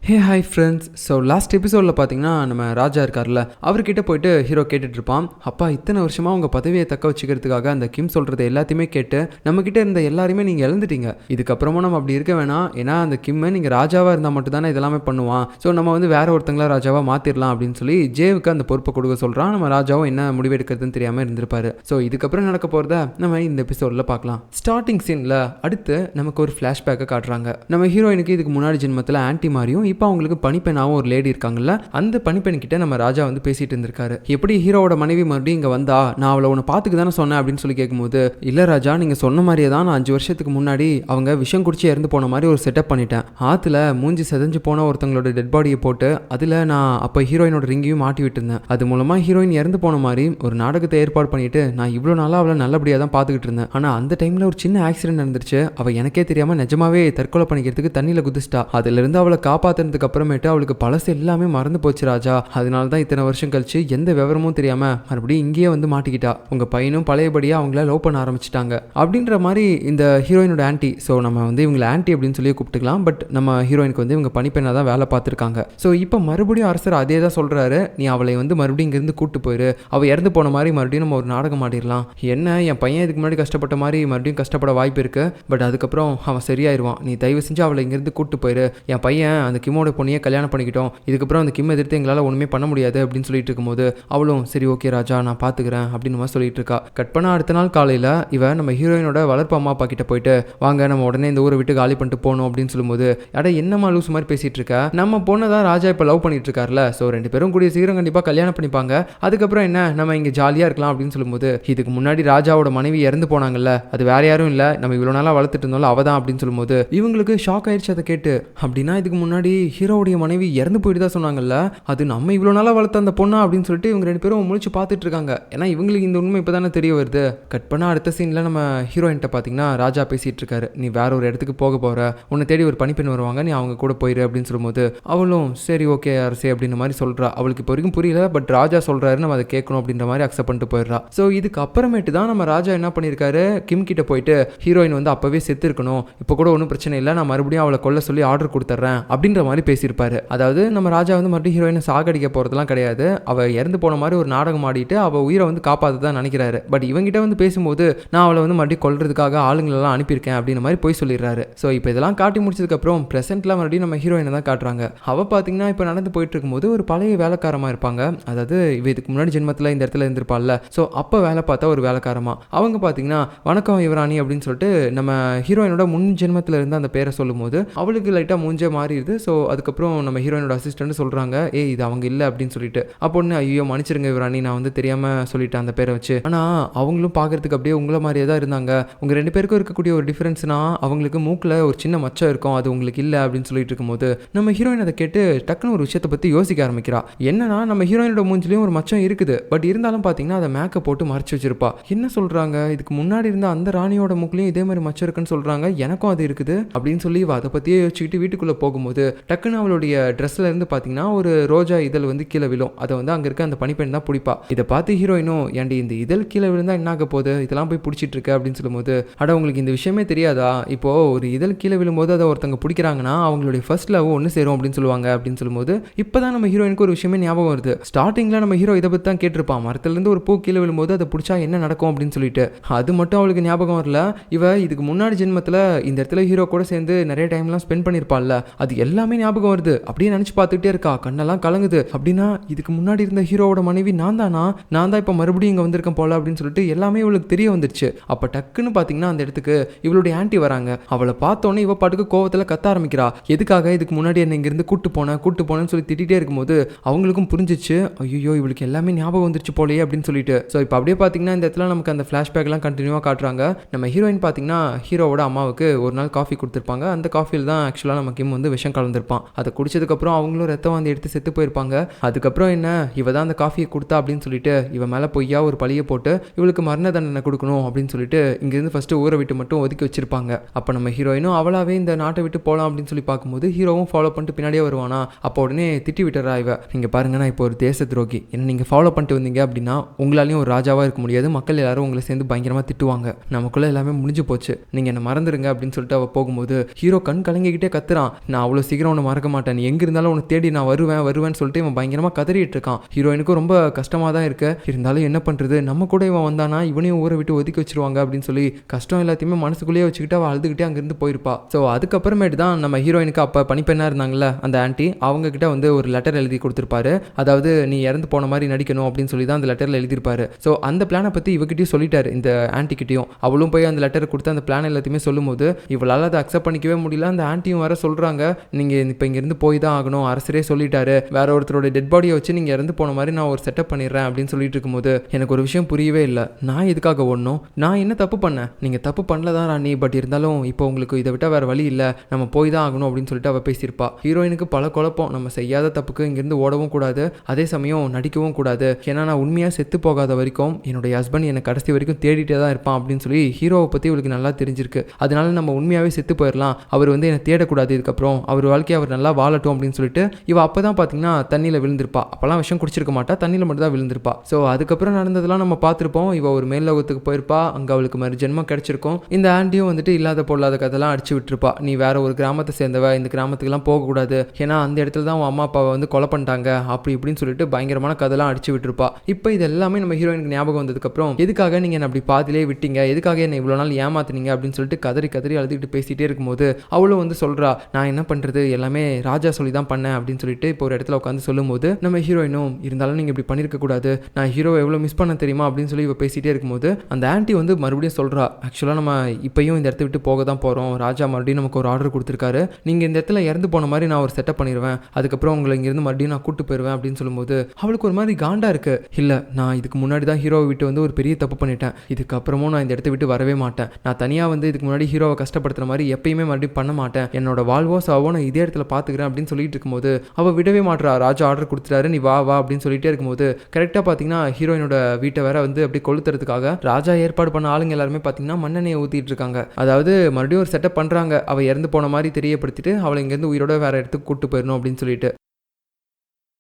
Hey hi friends. So last எபிசோடில் பார்த்தீங்கன்னா நம்ம ராஜா இருக்கார்ல, அவர்கிட்ட போயிட்டு ஹீரோ கேட்டுட்டு இருப்பான். அப்பா, இத்தனை வருஷமாக உங்கள் பதவியை தக்க வச்சுக்கிறதுக்காக அந்த கிம் சொல்கிறது எல்லாத்தையுமே கேட்டு நம்மக்கிட்ட இருந்த எல்லாருமே நீங்கள் இழந்துட்டீங்க. இதுக்கப்புறமா நம்ம அப்படி இருக்க வேணாம். ஏன்னா அந்த கிம்மை நீங்கள் ராஜாவாக இருந்தால் மட்டும் தானே இதெல்லாமே பண்ணுவான். ஸோ நம்ம வந்து வேற ஒருத்தங்களா ராஜாவாக மாற்றிடலாம் அப்படின்னு சொல்லி ஜேவுக்கு அந்த பொறுப்பை கொடுக்க சொல்கிறான். நம்ம ராஜாவும் என்ன முடிவெடுக்கிறதுன்னு தெரியாமல் இருந்திருப்பாரு. ஸோ இதுக்கப்புறம் நடக்க போகிறத நம்ம இந்த எபிசோடில் பார்க்கலாம். ஸ்டார்டிங் சீனில் அடுத்து நமக்கு ஒரு ஃப்ளாஷ்பேக்கை காட்டுறாங்க. நம்ம ஹீரோயினுக்கு இதுக்கு முன்னாடி ஜென்மத்தில் ஆன்டி மாதிரியும் இப்போ அவங்களுக்கு பணிப்பெண்ணாகவும் ஒரு லேடி இருக்காங்கல்ல, அந்த பணிப்பெண் கிட்ட நம்ம ராஜா வந்து பேசிட்டு இருந்திருக்காரு. எப்படி ஹீரோவோட மனைவி மறுபடியும் இங்கே வந்தா, நான் அவளை உன்னை பார்த்துக்கு தானே சொன்னேன் அப்படின்னு சொல்லி கேட்கும்போது, இல்லை ராஜா, நீங்கள் சொன்ன மாதிரியே தான் நான் 5 வருஷத்துக்கு முன்னாடி அவங்க விஷம் குடிச்சு இறந்து போன மாதிரி ஒரு செட்டப் பண்ணிட்டேன். ஆற்றுல மூஞ்சி செதஞ்சு போன ஒருத்தங்களோட டெட் பாடியை போட்டு அதில் நான் அப்போ ஹீரோயினோட ரிங்கையும் மாட்டி விட்டுருந்தேன். அது மூலமாக ஹீரோயின் இறந்து போன மாதிரி ஒரு நாடகத்தை ஏற்பாடு பண்ணிட்டு நான் இவ்வளோ நாளாக அவளை நல்லபடியாக தான் பார்த்துக்கிட்டு இருந்தேன். ஆனால் அந்த டைமில் ஒரு சின்ன ஆக்சிடென்ட் நடந்துருச்சு. அவள் எனக்கே தெரியாமல் நிஜமாவே தற்கொலை பண்ணிக்கிறதுக்கு தண்ணியில் குதிச்சிட்டா. அதுலேருந்து அவளை காப்பாற்றுறதுக்கு அப்புறமேட்டு அவளுக்கு பழசு எல்லாமே மறந்து போச்சு ராஜா. அதனால தான் இத்தனை வருஷம் கழிச்சு எந்த விவரமும் தெரியாமல் மறுபடியும் இங்கேயே வந்து மாட்டிக்கிட்டா. உங்கள் பையனும் பழையபடியாக அவங்கள லவ் பண்ண ஆரம்பிச்சிட்டாங்க அப்படின்ற மாதிரி இந்த ஹீரோயினோட ஆன்டி. ஸோ நம்ம வந்து இவங்களை ஆன்டி அப்படின்னு சொல்லி கூப்பிட்டுக்கலாம். பட் நம்ம ஹீரோயினுக்கு வந்து இவங்க பணிப்பெண்ணாக தான் வேலை பார்த்துருக்காங்க. ஸோ இப்போ மறுபடியும் அரசர் அதே தான் சொல்கிறாரு, நீ அவளை வந்து மறுபடியும் இங்கேருந்து கூப்பிட்டு போயிரு. அவள் இறந்து போன மாதிரி மறுபடியும் நம்ம ஒரு நாடகம் ஆடிடலாம். என்ன, என் பையன் இதுக்கு முன்னாடி கஷ்டப்பட்ட மாதிரி மறுபடியும் கஷ்டப்பட வாய்ப்பு இருக்குது. பட் அதுக்கப்புறம் அவன் சரியாயிருவான். நீ தயவு செஞ்சு அவளை இங்கேருந்து கூப்பிட்டு போயிரு. என் பையன் அந்த கிமோட பொண்ணையே கல்யாணம் பண்ணிக்கிட்டோம். இதுக்கப்புறம் அந்த கிம் எதிர்த்து எங்களால் ஒன்றுமே பண்ண முடியாது அப்படின்னு சொல்லிட்டு இருக்கும்போது அவளும் சரி ஓகே ராஜா, நான் பார்த்துக்கிறேன் அப்படின்னு மாதிரி சொல்லிட்டு இருக்கா. கட் பண்ண அடுத்த நாள் காலையில் இவ நம்ம ஹீரோயினோட வளர்ப்பு அம்மா அப்பா கிட்ட போயிட்டு, வாங்க நம்ம உடனே இந்த ஊரை விட்டு காலி பண்ணிட்டு போகணும் அப்படின்னு சொல்லும்போது, அட என்னம்மா லூஸ் மாதிரி பேசிட்டு இருக்க, நம்ம பொண்ணை தான் ராஜா இப்போ லவ் பண்ணிட்டு இருக்காருல, ஸோ 2 பேரும் கூடிய சீக்கிரம் கண்டிப்பாக கல்யாணம் பண்ணிப்பாங்க. அதுக்கப்புறம் என்ன, நம்ம இங்கே ஜாலியாக இருக்கலாம் அப்படின்னு சொல்லும்போது, இதுக்கு முன்னாடி ராஜாவோட மனைவி இறந்து போனாங்கல்ல, அது வேற யாரும் இல்லை, நம்ம இவ்வளோ நாளாக வளர்த்துட்டு இருந்தோம்ல அவ தான் அப்படின்னு சொல்லும்போது இவங்களுக்கு ஷாக் ஆயிடுச்சு அதை கேட்டு. அப்படின்னா இதுக்கு முன்னாடி ஹீரோவுடைய மனைவி இறந்து போயிட்டு தான் சொன்னாங்கல்ல, அது நம்ம இவ்வளோ நாளாக வளர்த்த அந்த பொண்ணா அப்படின்னு சொல்லிட்டு இவங்க 2 பேரும் முழிச்சு பார்த்துட்டு இருக்காங்க. ஏன்னா இவங்களுக்கு இந்த உண்மை இப்போ தானே தெரிய வருது. கட் பண்ணால் அடுத்த சீனில் நம்ம ஹீரோயின்ட்ட பார்த்தீங்கன்னா ராஜா பேசிகிட்டு இருக்காரு. நீ வேற ஒரு இடத்துக்கு போக போகிற, உன்னை தேடி ஒரு பணிப்பெண் வருவாங்க, நீ அவங்க கூட போயிரு அப்படின்னு சொல்லும்போது அவளும் சரி ஓகே அரசே அப்படின்ற மாதிரி சொல்கிறா. அவளுக்கு இப்போ வரைக்கும் புரியல, பட் ராஜா சொல்கிறாரு நம்ம அதை கேட்கணும் அப்படின்ற மாதிரி அக்செப்ட் பண்ணிட்டு போயிடுறா. ஸோ இதுக்கு அப்புறமேட்டு தான் நம்ம ராஜா என்ன பண்ணியிருக்காரு, கிம் கிட்ட போயிட்டு ஹீரோயின் வந்து அப்போவே செத்து இருக்கணும், இப்போ கூட ஒன்றும் பிரச்சனை இல்லை, நான் மறுபடியும் அவளை கொல்ல சொல்லி ஆர்டர் கொடுத்துட்றேன் அப்படின்ற மாதிரி பேசியிருப்பாரு. அதாவது நம்ம ராஜா வந்து மறுபடியும் ஹீரோயினை சாகடிக்க போகிறதுலாம் கிடையாது. அவள் இறந்து போன மாதிரி ஒரு நாடகம் ஆடிட்டு அவள் உயிரை வந்து காப்பாற்ற தான் நினைக்கிறாரு. பட் இவங்கிட்ட வந்து பேசும்போது நான் அவளை வந்து மறுபடியும் கொல்றதுக்காக ஆளுங்களெல்லாம் அனுப்பியிருக்கேன் அப்படின்ற மாதிரி போய் சொல்லிடுறாரு. ஸோ இப்போ இதெல்லாம் காட்டி முடிச்சதுக்கப்புறம் ப்ரெசென்ட்டில் மறுபடியும் நம்ம ஹீரோயினை தான் காட்டுறாங்க. அவள் பார்த்தீங்கன்னா இப்போ நடந்து போயிட்டு இருக்கும்போது ஒரு பழைய வேலைக்காரமாக இருப்பாங்க. அதாவது இவ இதுக்கு முன்னாடி ஜென்மத்தில் இந்த இடத்துல இருந்திருப்பாள்ல, ஸோ அப்போ வேலை பார்த்தா ஒரு வேலைக்காரமா அவங்க பார்த்தீங்கன்னா வணக்கம் யுவராணி அப்படின்னு சொல்லிட்டு நம்ம ஹீரோயினோட முன் ஜென்மத்தில் இருந்து அந்த பேரை சொல்லும் போது அவளுக்கு லைட்டாக மூஞ்சே மாறிடுது. ஸோ அதுக்கப்புறம் நம்ம ஹீரோயினோட அசிஸ்டன்ட் சொல்கிறாங்க, இது அவங்க இல்லை அப்படின்னு சொல்லிட்டு. அப்போ ஒன்று ஐயோ மன்னிச்சிருங்க யுவராணி, நான் வந்து தெரியாமல் சொல்லிட்டேன் அந்த பேரை வச்சு. ஆனால் அவங்களும் பார்க்கறதுக்கு அப்படியே உங்களை மாதிரியே தான் இருந்தாங்க. உங்கள் 2 பேருக்கும் இருக்கக்கூடிய ஒரு டிஃப்ரென்ஸ்னா அவங்களுக்கு மூக்கில் ஒரு சின்ன மச்சம் இருக்கும், அது உங்களுக்கு இல்லை அப்படின்னு சொல்லிட்டு இருக்கும்போது நம்ம ஹீரோயின் அதை கேட்டு டக்குன்னு ஒரு விஷயத்தை பற்றி யோசிக்க ஆரம்பிக்கிறா. என்னன்னா நம்ம ஹீரோயினோட மூஞ்சிலையும் ஒரு மச்சம் இருக்குது, பட் இருந்தாலும் பார்த்தீங்கன்னா அதை மேக்கப் போட்டு மறைச்சு வச்சிருப்பா. என்ன சொல்கிறாங்க, இதுக்கு முன்னாடி இருந்த அந்த ராணியோட மூக்கிலையும் இதே மாதிரி மச்சம் இருக்குன்னு சொல்கிறாங்க, எனக்கும் அது இருக்குது அப்படின்னு சொல்லி அதை பற்றியே யோசிச்சுக்கிட்டு வீட்டுக்குள்ளே போகும்போது டக்குன்னு அவளுடைய ட்ரெஸ்ல இருந்து பார்த்தீங்கன்னா ஒரு ரோஜா இதழ் வந்து கீழே விழும். அதை வந்து அங்கே இருக்க அந்த பணிப்பெண் தான் பிடிப்பா. இதை பார்த்து ஹீரோயினும், ஏன்டி இந்த இதழ் கீழே விழுந்தா என்ன ஆக போகுது, இதெல்லாம் போய் பிடிச்சிட்டு இருக்க அப்படின்னு சொல்லும்போது, அட உங்களுக்கு இந்த விஷயமே தெரியாதா, இப்போ ஒரு இதழ் கீழே விழும்போது அதை ஒருத்தங்க பிடிக்கிறாங்கன்னா அவங்களுடைய ஃபர்ஸ்ட் லவ் ஒன்று சேரும் அப்படின்னு சொல்லுவாங்க அப்படின்னு சொல்லும்போது இப்போதான் நம்ம ஹீரோயினுக்கு ஒரு விஷயமே ஞாபகம் வருது. ஸ்டார்டிங்கில் நம்ம ஹீரோ இதை பற்றி தான் கேட்டிருப்பான், மரத்துலேருந்து ஒரு பூ கீழே விழும்போது அதை பிடிச்சா என்ன நடக்கும் அப்படின்னு சொல்லிட்டு. அது மட்டும் அவளுக்கு ஞாபகம் வரல. இவ இதுக்கு முன்னாடி ஜென்மத்தில் இந்த இடத்துல ஹீரோ கூட சேர்ந்து நிறைய டைம்லாம் ஸ்பெண்ட் பண்ணியிருப்பாள்ல, அது எல்லாமே ஞாபகம் வருது. அப்படியே நினச்சி பார்த்துக்கிட்டே இருக்கா, கண்ணெல்லாம் கலங்குது. அப்படின்னா இதுக்கு முன்னாடி இருந்த ஹீரோவோட மனைவி நான் தான் இப்போ மறுபடியும் இங்கே வந்திருக்கேன் போல அப்படின்னு சொல்லிட்டு எல்லாமே இவளுக்கு தெரிய வந்துருச்சு. அப்போ டக்குன்னு பார்த்தீங்கன்னா அந்த இடத்துக்கு இவளுடைய ஆன்ட்டி வராங்க. அவளை பார்த்தோன்னே இவ பாட்டுக்கு கோவத்தில் கத்த ஆரம்பிக்கிறா. எதுக்காக இதுக்கு முன்னாடி என்ன இங்கிருந்து கூட்டு போனேன்னு சொல்லி திட்டிகிட்டே இருக்கும்போது அவங்களுக்கும் புரிஞ்சிச்சு, ஐயோ இவளுக்கு எல்லாமே ஞாபகம் வந்துருச்சு போலையே அப்படின்னு சொல்லிட்டு. ஸோ இப்போ அப்படியே பார்த்தீங்கன்னா இந்த இடத்துல நமக்கு அந்த ஃப்ளாஷ்பேக்லாம் கண்டினியூவாக காட்டுறாங்க. நம்ம ஹீரோயின் பார்த்தீங்கன்னா ஹீரோவோட அம்மாவுக்கு ஒரு நாள் காஃபி கொடுத்துருப்பாங்க. அந்த காஃபியில் தான் ஆக்சுவலாக நம்ம கிம் வந்து விஷம் கலந்துருப்பான். அதை குடிச்சதுக்கப்புறம் அவங்களும் ரத்தம் வந்து எடுத்து செத்து போயிருப்பாங்க. அதுக்கப்புறம் என்ன, இவ தான் அந்த காஃபியை கொடுத்தா அப்படின்னு சொல்லிட்டு இவ மேலே பொய்யா ஒரு பழியை போட்டு இவளுக்கு மரண தண்டனை கொடுக்கணும் அப்படின்னு சொல்லிட்டு இங்கேருந்து ஃபஸ்ட்டு ஊரை விட்டு மட்டும் ஒதுக்கி வச்சிருப்பாங்க. அப்போ நம்ம ஹீரோயினும் அவளாவே இந்த நாட்டை விட்டு போகலாம் அப்படின்னு சொல்லி பார்க்கும்போது ஹீரோவும் ஃபாலோ பண்ணிட்டு பின்னாடியே வருவானா. அப்போ உடனே திட்டி விட்டுறா இவ, நீங்கள் பாருங்க நான் இப்போ ஒரு தேச துரோகி, என்ன நீங்கள் ஃபாலோ பண்ணிட்டு வந்தீங்க அப்படின்னா உங்களாலையும் ஒரு ராஜாவாக இருக்க முடியாது, மக்கள் எல்லாரும் உங்களை சேர்ந்து பயங்கரமாக திட்டுவாங்க, நமக்குள்ளே எல்லாமே முடிஞ்சு போச்சு, நீங்கள் என்ன மறந்துடுங்க அப்படின்னு சொல்லிட்டு அவள் போகும்போது ஹீரோ கண் கலங்கிக்கிட்டே கத்துறான், நான் அவ்வளோ சீக்கிரம் உன்னை மறக்க மாட்டேன், நீ எங்க இருந்தாலும் உன்னை தேடி நான் வருவேன்னு சொல்லிட்டு இவன் பயங்கரமா கதறிட்டு இருக்கான். ஹீரோயினுக்கும் ரொம்ப கஷ்டமா தான் இருக்கு. இருந்தாலும் என்ன பண்றது, நம்ம கூட இவன் வந்தானா இவனையும் ஊரை விட்டு ஒதுக்கி வச்சிருவாங்க அப்படின்னு சொல்லி கஷ்டம் எல்லாத்தையுமே மனசுக்குள்ளேயே வச்சுக்கிட்டு அவள் அழுதுகிட்டே அங்கிருந்து போயிருப்பா. ஸோ அதுக்கப்புறமேட்டு தான் நம்ம ஹீரோயினுக்கு அப்போ பணிப்பெண்ணா இருந்தாங்கல்ல அந்த ஆன்ட்டி, அவங்க கிட்ட வந்து ஒரு லெட்டர் எழுதி கொடுத்துருப்பாரு. அதாவது நீ இறந்து போன மாதிரி நடிக்கணும் அப்படின்னு சொல்லி தான் அந்த லெட்டரில் எழுதியிருப்பாரு. ஸோ அந்த பிளானை பற்றி இவகிட்டையும் சொல்லிட்டாரு இந்த ஆன்ட்டி கிட்டையும். அவளும் போய் அந்த லெட்டர் கொடுத்து அந்த பிளான் எல்லாத்தையுமே சொல்லும்போது இவளால் அதை அக்செப்ட் பண்ணிக்கவே முடியல. அந்த ஆன்ட்டியும் வர சொல்கிறாங்க, நீங்கள் இப்போ இங்கேருந்து போய் தான் ஆகணும், அரசரே சொல்லிட்டாரு, வேற ஒருத்தரோட டெட் பாடியை வச்சு நீங்கள் இறந்து போன மாதிரி நான் ஒரு செட்டப் பண்ணிடுறேன் அப்படின்னு சொல்லிட்டு இருக்கும்போது எனக்கு ஒரு விஷயம் புரியவே இல்லை. நான் எதுக்காக ஓடணும், நான் என்ன தப்பு பண்ணேன், நீங்கள் தப்பு பண்ணல தான் ராணி, பட் இருந்தாலும் இப்போ உங்களுக்கு இதை விட்டால் வேறு வழி இல்லை, நம்ம போய் தான் ஆகணும் அப்படின்னு சொல்லிட்டு அவள் பேசியிருப்பா. ஹீரோயினுக்கு பல குழப்பம், நம்ம செய்யாத தப்புக்கு இங்கேருந்து ஓடவும் கூடாது, அதே சமயம் நடிக்கவும் கூடாது, ஏன்னா நான் உண்மையாக செத்து போகாத வரைக்கும் என்னுடைய ஹஸ்பண்ட் என்னை கடைசி வரைக்கும் தேடிட்டே தான் இருப்பான் அப்படின்னு சொல்லி ஹீரோவை பற்றி இவளுக்கு நல்லா தெரிஞ்சிருக்கு. அதனால நம்ம உண்மையாகவே செத்து போயிடலாம், அவர் வந்து என்னை தேடக்கூடாது, இதுக்கப்புறம் அவர் வாழ்க்கையை அவர் நல்லா வாழட்டும் அப்படின்னு சொல்லிட்டு இவ அப்போ தான் பார்த்தீங்கன்னா தண்ணியில் விழுந்திருப்பா. அப்போல்லாம் விஷயம் குடிச்சிருக்க மாட்டா, தண்ணியில் மட்டும் தான் விழுந்திருப்பா. ஸோ அதுக்கப்புறம் நடந்ததெல்லாம் நம்ம பார்த்துருப்போம். இவ ஒரு மேல் லோகத்துக்கு போயிருப்பா, அங்கே அவளுக்கு மறு ஜென்மம் கிடைச்சிருக்கும். இந்த ஆண்டியும் வந்துட்டு இல்லாத பொல்லாத கதெல்லாம் அடிச்சு விட்டுருப்பா. நீ வேற ஒரு கிராமத்தை சேர்ந்தவ, இந்த கிராமத்துக்குலாம் போகக்கூடாது, ஏன்னா அந்த இடத்துல தான் உன் அம்மா அப்பாவை வந்து கொலை பண்ணிட்டாங்க அப்படி இப்படின்னு சொல்லிட்டு பயங்கரமான கதெல்லாம் அடிச்சு விட்டுருப்பா. இப்போ இது எல்லாமே நம்ம ஹீரோயினுக்கு ஞாபகம் வந்ததுக்கப்புறம் எதுக்காக நீங்கள் என்ன அப்படி பாதிலே விட்டீங்க, எதுக்காக என்ன இவ்வளோ நாள் ஏமாத்தினீங்க அப்படின்னு சொல்லிட்டு கதறி கதறி அழுதுகிட்டு பேசிகிட்டே இருக்கும்போது அவளும் வந்து சொல்கிறா, நான் என்ன பண்ணுறது, எல்லாமே ராஜா சொல்லி தான் பண்ணேன் அப்படின்னு சொல்லிட்டு இப்போ ஒரு இடத்துல உட்காந்து சொல்லும்போது நம்ம ஹீரோயினும் இருந்தாலும் நீங்கள் இப்படி பண்ணியிருக்க கூடாது, நான் ஹீரோவை எவ்வளோ மிஸ் பண்ண தெரியுமா அப்படின்னு சொல்லி இவ பேசிகிட்டே இருக்கும்போது அந்த ஆன்ட்டி வந்து மறுபடியும் சொல்கிறா, ஆக்சுவலாக நம்ம இப்பயும் இந்த இடத்த விட்டு போக தான் போகிறோம், ராஜா மறுபடியும் நமக்கு ஒரு ஆர்டர் கொடுத்துருக்காரு, நீங்கள் இந்த இடத்துல இறந்து போன மாதிரி நான் ஒரு செட்டப் பண்ணிடுவேன், அதுக்கப்புறம் உங்களை இங்கேருந்து மறுபடியும் நான் கூட்டு போயிடுவேன் அப்படின்னு சொல்லும்போது அவளுக்கு ஒரு மாதிரி காண்டா இருக்கு. இல்லை, நான் இதுக்கு முன்னாடி தான் ஹீரோவை விட்டு வந்து ஒரு பெரிய தப்பு பண்ணிட்டேன், இதுக்கப்புறமும் நான் இந்த இடத்த விட்டு வரவே மாட்டேன், நான் தனியாக வந்து இதுக்கு முன்னாடி ஹீரோவை கஷ்டப்படுத்துற மாதிரி எப்பயுமே மறுபடியும் பண்ண மாட்டேன், என்னோட வாழ்வோ சாவோ நான் இதே இடத்துல பார்த்துக்கிறேன் அப்படின்னு சொல்லிட்டு இருக்கும்போது அவள் விடவே மாட்றா. ராஜா ஆர்டர் கொடுத்துட்டாரு, நீ வா வா அப்படின்னு சொல்லிட்டே இருக்கும்போது கரெக்டாக பார்த்தீங்கன்னா ஹீரோயினோட வீட்டை வேற வந்து அப்படி கொளுத்துறதுக்காக ராஜா ஏற்பாடு பண்ண ஆளுங்க எல்லாருமே பார்த்தீங்கன்னா மண்ணெண்ணெயை ஊற்றிட்டு இருக்காங்க. அதாவது மறுபடியும் ஒரு செட்டப் பண்ணுறாங்க, அவள் இறந்து போன மாதிரி தெரியப்படுத்திட்டு அவளை இங்கேருந்து உயிரோட வேற இடத்துக்கு கூட்டு போயிடணும் அப்படின்னு சொல்லிட்டு.